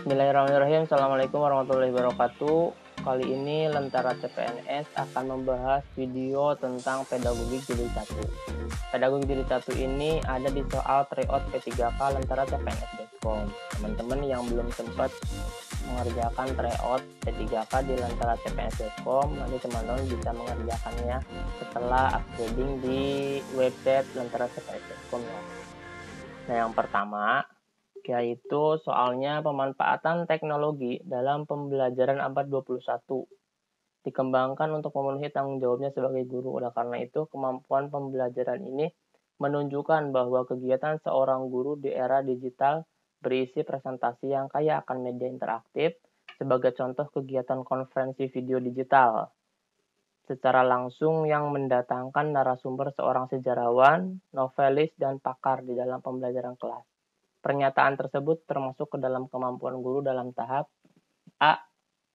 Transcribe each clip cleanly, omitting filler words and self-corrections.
Bismillahirrahmanirrahim. Assalamualaikum warahmatullahi wabarakatuh. Kali ini Lentera CPNS akan membahas video tentang pedagogi jilid 1. Pedagogi jilid 1 ini ada di soal tryout P3K Lentera CPNS.com. Teman-teman yang belum sempat mengerjakan tryout P3K di Lentera CPNS.com, nanti teman-teman bisa mengerjakannya setelah upgrading di website Lentera CPNS.com ya. Nah, yang pertama yaitu soalnya pemanfaatan teknologi dalam pembelajaran abad 21 dikembangkan untuk memenuhi tanggung jawabnya sebagai guru. Oleh karena itu, kemampuan pembelajaran ini menunjukkan bahwa kegiatan seorang guru di era digital berisi presentasi yang kaya akan media interaktif, sebagai contoh kegiatan konferensi video digital secara langsung yang mendatangkan narasumber seorang sejarawan, novelis, dan pakar di dalam pembelajaran kelas. Pernyataan tersebut termasuk ke dalam kemampuan guru dalam tahap A.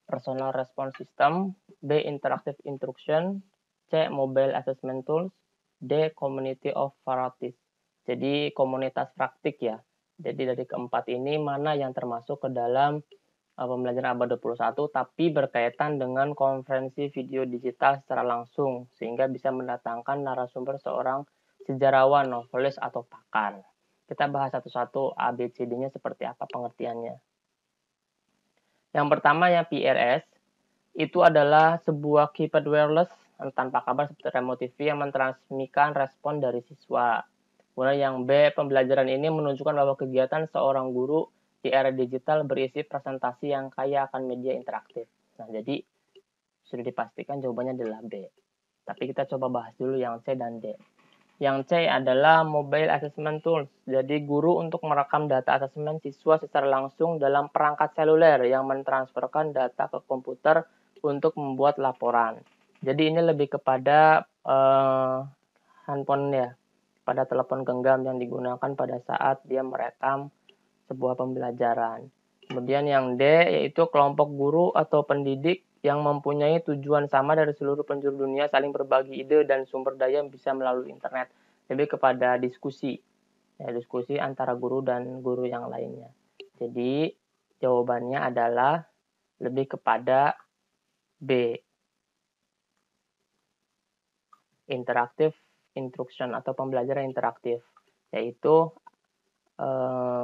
Personal Response System, B. Interactive Instruction, C. Mobile Assessment Tools, D. Community of Varieties. Jadi komunitas praktik ya. Jadi dari keempat ini mana yang termasuk ke dalam pembelajaran abad 21 tapi berkaitan dengan konferensi video digital secara langsung sehingga bisa mendatangkan narasumber seorang sejarawan, novelis, atau pakar. Kita bahas satu-satu ABCD-nya seperti apa pengertiannya. Yang pertama yang PRS, itu adalah sebuah keypad wireless tanpa kabar seperti remote TV yang mentransmisikan respon dari siswa. Kemudian yang B, pembelajaran ini menunjukkan bahwa kegiatan seorang guru di era digital berisi presentasi yang kaya akan media interaktif. Nah, jadi sudah dipastikan jawabannya adalah B. Tapi kita coba bahas dulu yang C dan D. Yang C adalah Mobile Assessment Tools. Jadi guru untuk merekam data asesmen siswa secara langsung dalam perangkat seluler yang mentransferkan data ke komputer untuk membuat laporan. Jadi ini lebih kepada handphone ya, pada telepon genggam yang digunakan pada saat dia merekam sebuah pembelajaran. Kemudian yang D yaitu kelompok guru atau pendidik yang mempunyai tujuan sama dari seluruh penjuru dunia saling berbagi ide dan sumber daya yang bisa melalui internet. Lebih kepada diskusi. Ya, diskusi antara guru dan guru yang lainnya. Jadi jawabannya adalah lebih kepada B. Interactive instruction atau pembelajaran interaktif. Yaitu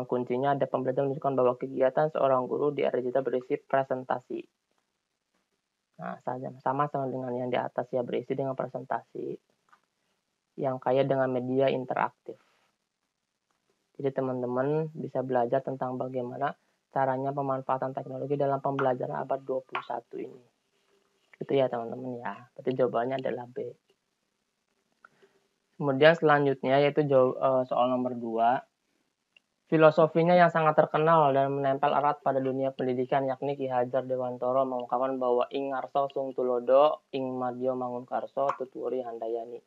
kuncinya ada pembelajaran menunjukkan bahwa kegiatan seorang guru di era digital berisi presentasi. Nah, sama dengan yang di atas ya, berisi dengan presentasi yang kaya dengan media interaktif. Jadi teman-teman bisa belajar tentang bagaimana caranya pemanfaatan teknologi dalam pembelajaran abad 21 ini. Itu ya teman-teman ya. Berarti jawabannya adalah B. Kemudian selanjutnya yaitu soal nomor 2. Filosofinya yang sangat terkenal dan menempel erat pada dunia pendidikan yakni Ki Hajar Dewantara mengungkapkan bahwa ing ngarsa sung tulodo, ing madya mangunkarsa tuturi handayani.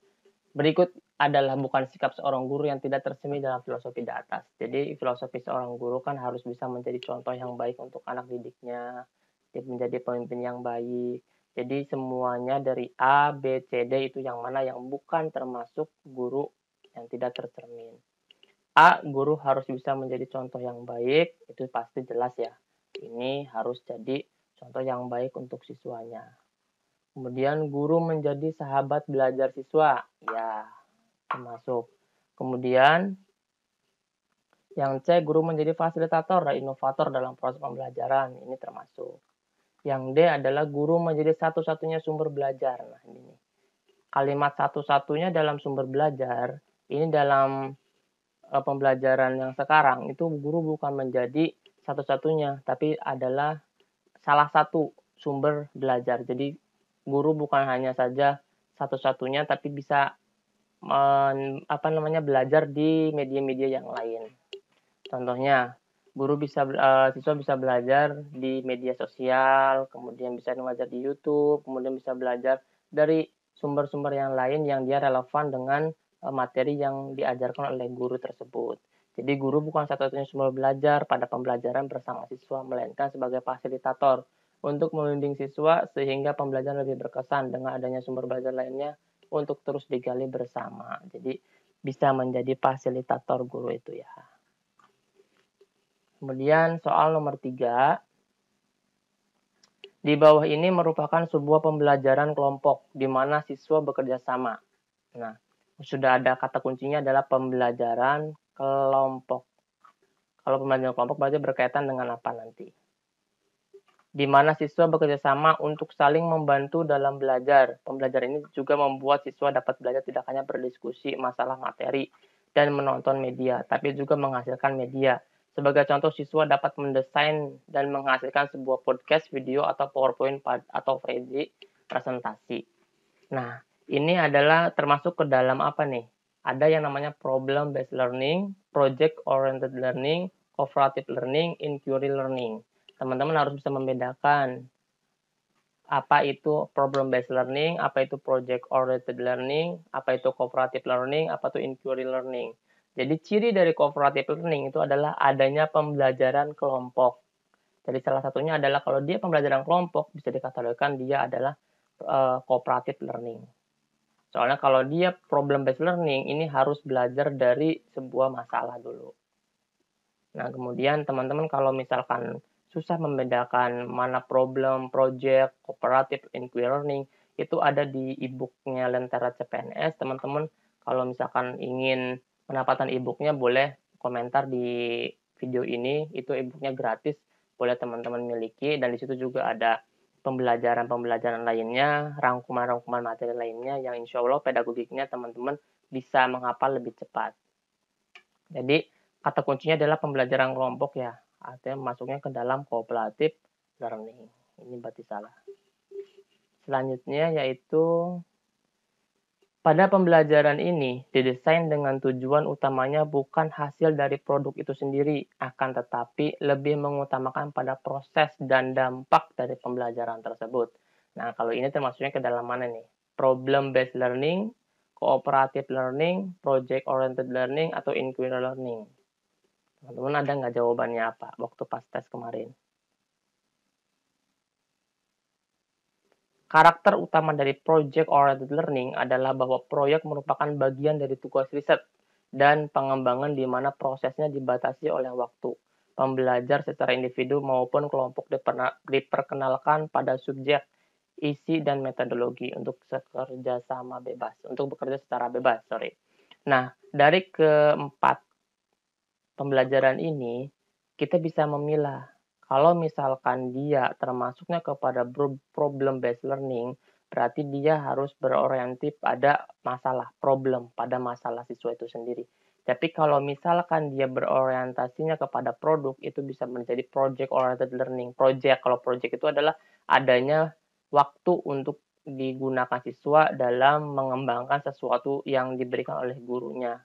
Berikut adalah bukan sikap seorang guru yang tidak tersemi dalam filosofi di atas. Jadi filosofi seorang guru kan harus bisa menjadi contoh yang baik untuk anak didiknya, menjadi pemimpin yang baik. Jadi semuanya dari A, B, C, D itu yang mana yang bukan termasuk guru yang tidak tercermin. A, guru harus bisa menjadi contoh yang baik, itu pasti jelas ya. Ini harus jadi contoh yang baik untuk siswanya. Kemudian guru menjadi sahabat belajar siswa, ya termasuk. Kemudian yang C, guru menjadi fasilitator dan inovator dalam proses pembelajaran, ini termasuk. Yang D adalah guru menjadi satu-satunya sumber belajar. Nah, ini kalimat satu-satunya dalam sumber belajar, ini dalam pembelajaran yang sekarang itu guru bukan menjadi satu-satunya tapi adalah salah satu sumber belajar. Jadi guru bukan hanya saja satu-satunya tapi bisa belajar di media-media yang lain. Contohnya siswa bisa belajar di media sosial, kemudian bisa belajar di YouTube, kemudian bisa belajar dari sumber-sumber yang lain yang dia relevan dengan materi yang diajarkan oleh guru tersebut. Jadi guru bukan satu-satunya sumber belajar pada pembelajaran bersama siswa, melainkan sebagai fasilitator untuk membimbing siswa sehingga pembelajaran lebih berkesan dengan adanya sumber belajar lainnya untuk terus digali bersama. Jadi bisa menjadi fasilitator guru itu ya. Kemudian soal nomor 3, di bawah ini merupakan sebuah pembelajaran kelompok di mana siswa bekerja sama. Nah, sudah ada kata kuncinya adalah pembelajaran kelompok. Kalau pembelajaran kelompok berarti berkaitan dengan apa nanti? Di mana siswa bekerja sama untuk saling membantu dalam belajar. Pembelajaran ini juga membuat siswa dapat belajar tidak hanya berdiskusi masalah materi dan menonton media, tapi juga menghasilkan media. Sebagai contoh, siswa dapat mendesain dan menghasilkan sebuah podcast, video, atau PowerPoint atau presentasi. Nah, ini adalah termasuk ke dalam apa nih? Ada yang namanya problem based learning, project oriented learning, cooperative learning, inquiry learning. Teman-teman harus bisa membedakan apa itu problem based learning, apa itu project oriented learning, apa itu cooperative learning, apa itu inquiry learning. Jadi ciri dari cooperative learning itu adalah adanya pembelajaran kelompok. Jadi salah satunya adalah kalau dia pembelajaran kelompok bisa dikategorikan dia adalah cooperative learning. Soalnya kalau dia problem based learning ini harus belajar dari sebuah masalah dulu. Nah, kemudian teman-teman kalau misalkan susah membedakan mana problem, project, cooperative, inquiry learning, itu ada di e-booknya Lentera CPNS. Teman-teman kalau misalkan ingin mendapatkan e-booknya boleh komentar di video ini, itu e-booknya gratis, boleh teman-teman miliki, dan di situ juga ada pembelajaran-pembelajaran lainnya, rangkuman-rangkuman materi lainnya yang insya Allah pedagogiknya teman-teman bisa menghafal lebih cepat. Jadi kata kuncinya adalah pembelajaran kelompok ya, artinya masuknya ke dalam cooperative learning. Ini berarti salah. Selanjutnya yaitu pada pembelajaran ini didesain dengan tujuan utamanya bukan hasil dari produk itu sendiri, akan tetapi lebih mengutamakan pada proses dan dampak dari pembelajaran tersebut. Nah, kalau ini termasuknya ke dalam mana nih? Problem based learning, cooperative learning, project oriented learning, atau inquiry learning. Teman-teman ada nggak jawabannya apa waktu pas tes kemarin? Karakter utama dari project oriented learning adalah bahwa proyek merupakan bagian dari tugas riset dan pengembangan di mana prosesnya dibatasi oleh waktu. Pembelajar secara individu maupun kelompok diperkenalkan pada subjek, isi, dan metodologi untuk bekerja sama bebas, untuk bekerja secara bebas, sorry. Nah, dari keempat pembelajaran ini, kita bisa memilah. Kalau misalkan dia termasuknya kepada problem based learning, berarti dia harus berorientasi pada masalah, problem, pada masalah siswa itu sendiri. Tapi kalau misalkan dia berorientasinya kepada produk, itu bisa menjadi project oriented learning. Project, kalau project itu adalah adanya waktu untuk digunakan siswa dalam mengembangkan sesuatu yang diberikan oleh gurunya.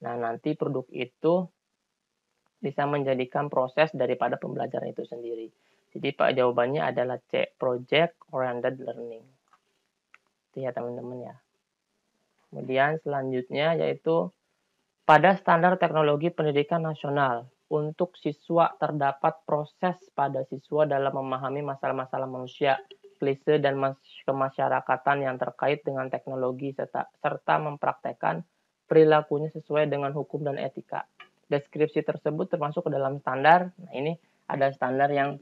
Nah, nanti produk itu bisa menjadikan proses daripada pembelajaran itu sendiri. Jadi Pak jawabannya adalah C, project oriented learning. Itu ya teman-teman ya. Kemudian selanjutnya yaitu pada standar teknologi pendidikan nasional untuk siswa terdapat proses pada siswa dalam memahami masalah-masalah manusia, klise dan kemasyarakatan yang terkait dengan teknologi serta mempraktekkan perilakunya sesuai dengan hukum dan etika. Deskripsi tersebut termasuk ke dalam standar. Nah, ini ada standar yang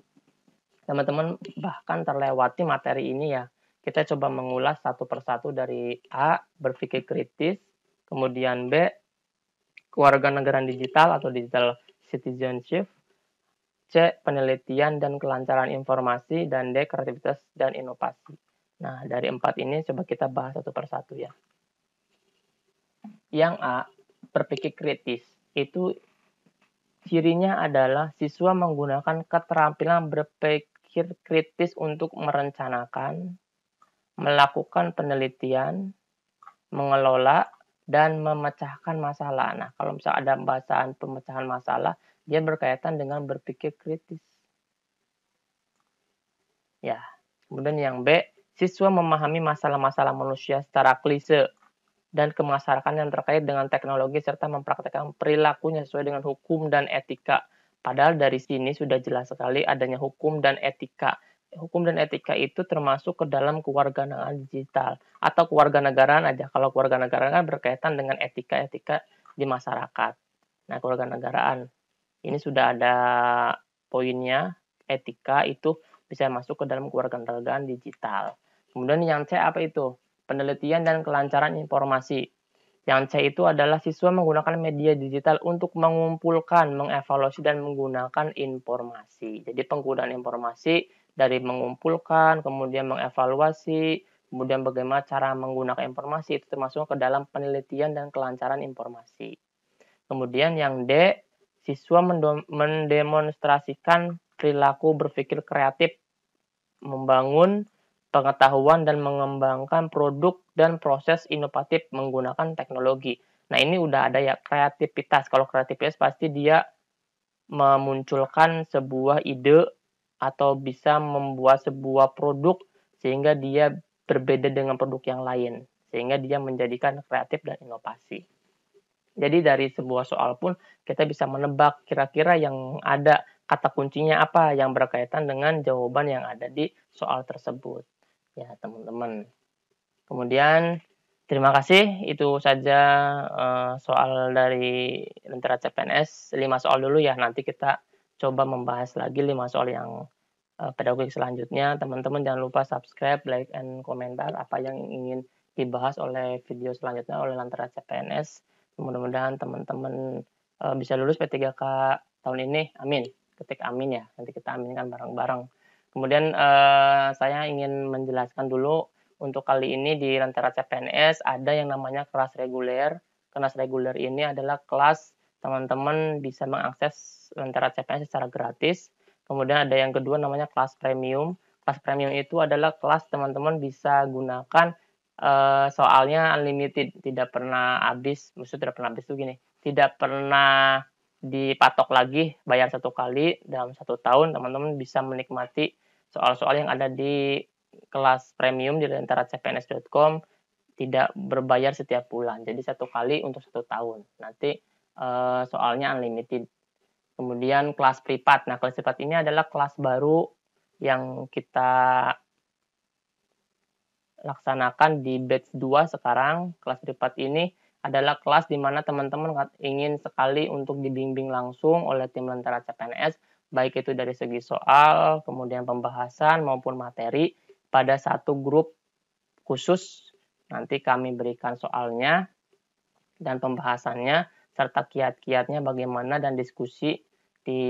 teman-teman bahkan terlewati materi ini ya. Kita coba mengulas satu persatu dari A, berpikir kritis, kemudian B, kewarganegaraan digital atau digital citizenship, C, penelitian dan kelancaran informasi, dan D, kreativitas dan inovasi. Nah, dari 4 ini coba kita bahas satu persatu ya. Yang A, berpikir kritis. Itu cirinya adalah siswa menggunakan keterampilan berpikir kritis untuk merencanakan, melakukan penelitian, mengelola, dan memecahkan masalah. Nah, kalau misalnya ada bahasan pemecahan masalah, dia berkaitan dengan berpikir kritis. Ya, kemudian yang B, siswa memahami masalah-masalah manusia secara klise dan kemasyarakatan yang terkait dengan teknologi serta mempraktekkan perilakunya sesuai dengan hukum dan etika. Padahal dari sini sudah jelas sekali adanya hukum dan etika. Hukum dan etika itu termasuk ke dalam kewarganegaraan digital atau kewarganegaraan aja. Kalau kewarganegaraan kan berkaitan dengan etika-etika di masyarakat. Nah, kewarganegaraan Ini sudah ada poinnya, etika itu bisa masuk ke dalam kewarganegaraan digital. Kemudian yang C apa itu? Penelitian dan kelancaran informasi. Yang C itu adalah siswa menggunakan media digital untuk mengumpulkan, mengevaluasi, dan menggunakan informasi. Jadi penggunaan informasi dari mengumpulkan, kemudian mengevaluasi, kemudian bagaimana cara menggunakan informasi itu termasuk ke dalam penelitian dan kelancaran informasi. Kemudian yang D, siswa mendemonstrasikan perilaku berpikir kreatif, membangun pengetahuan dan mengembangkan produk dan proses inovatif menggunakan teknologi. Nah, ini udah ada ya kreativitas. Kalau kreativitas pasti dia memunculkan sebuah ide atau bisa membuat sebuah produk sehingga dia berbeda dengan produk yang lain. Sehingga dia menjadikan kreatif dan inovasi. Jadi dari sebuah soal pun kita bisa menebak kira-kira yang ada kata kuncinya apa yang berkaitan dengan jawaban yang ada di soal tersebut. Ya, teman-teman. Kemudian terima kasih, itu saja soal dari Lentera CPNS, 5 soal dulu ya. Nanti kita coba membahas lagi 5 soal yang pedagogik selanjutnya. Teman-teman jangan lupa subscribe, like, and komentar apa yang ingin dibahas oleh video selanjutnya oleh Lentera CPNS. Mudah-mudahan teman-teman bisa lulus P3K tahun ini. Amin. Ketik amin ya. Nanti kita aminkan bareng-bareng. Kemudian saya ingin menjelaskan dulu untuk kali ini di Lentera CPNS ada yang namanya kelas reguler. Kelas reguler ini adalah kelas teman-teman bisa mengakses Lentera CPNS secara gratis. Kemudian ada yang kedua namanya kelas premium. Kelas premium itu adalah kelas teman-teman bisa gunakan soalnya unlimited, tidak pernah habis. Maksudnya tidak pernah habis itu gini, tidak pernah dipatok lagi, bayar 1 kali dalam 1 tahun teman-teman bisa menikmati soal-soal yang ada di kelas premium di lentaracpns.com, tidak berbayar setiap bulan. Jadi 1 kali untuk 1 tahun. Nanti soalnya unlimited. Kemudian kelas privat. Nah, kelas privat ini adalah kelas baru yang kita laksanakan di batch 2 sekarang. Kelas privat ini adalah kelas di mana teman-teman ingin sekali untuk dibimbing langsung oleh tim Lentera CPNS, baik itu dari segi soal, kemudian pembahasan maupun materi pada satu grup khusus. Nanti kami berikan soalnya dan pembahasannya serta kiat-kiatnya bagaimana dan diskusi di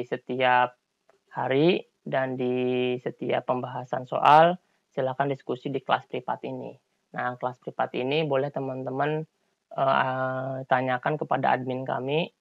setiap hari dan di setiap pembahasan soal. Silakan diskusi di kelas privat ini. Nah, kelas privat ini boleh teman-teman tanyakan kepada admin kami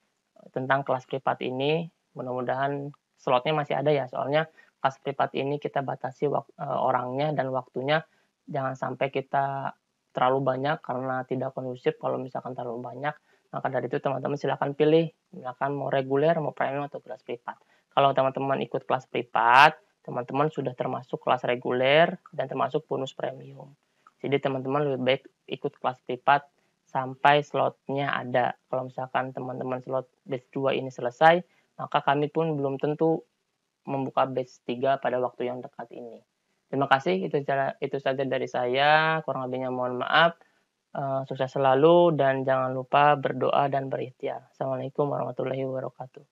tentang kelas privat ini. Mudah-mudahan slotnya masih ada ya, soalnya kelas privat ini kita batasi orangnya dan waktunya. Jangan sampai kita terlalu banyak karena tidak kondusif kalau misalkan terlalu banyak. Maka dari itu teman-teman silakan pilih, misalkan mau reguler, mau premium, atau kelas privat. Kalau teman-teman ikut kelas privat, teman-teman sudah termasuk kelas reguler dan termasuk bonus premium. Jadi teman-teman lebih baik ikut kelas privat sampai slotnya ada. Kalau misalkan teman-teman slot batch 2 ini selesai, maka kami pun belum tentu membuka batch 3 pada waktu yang dekat ini. Terima kasih, itu saja dari saya. Kurang lebihnya mohon maaf. Sukses selalu dan jangan lupa berdoa dan berikhtiar. Assalamualaikum warahmatullahi wabarakatuh.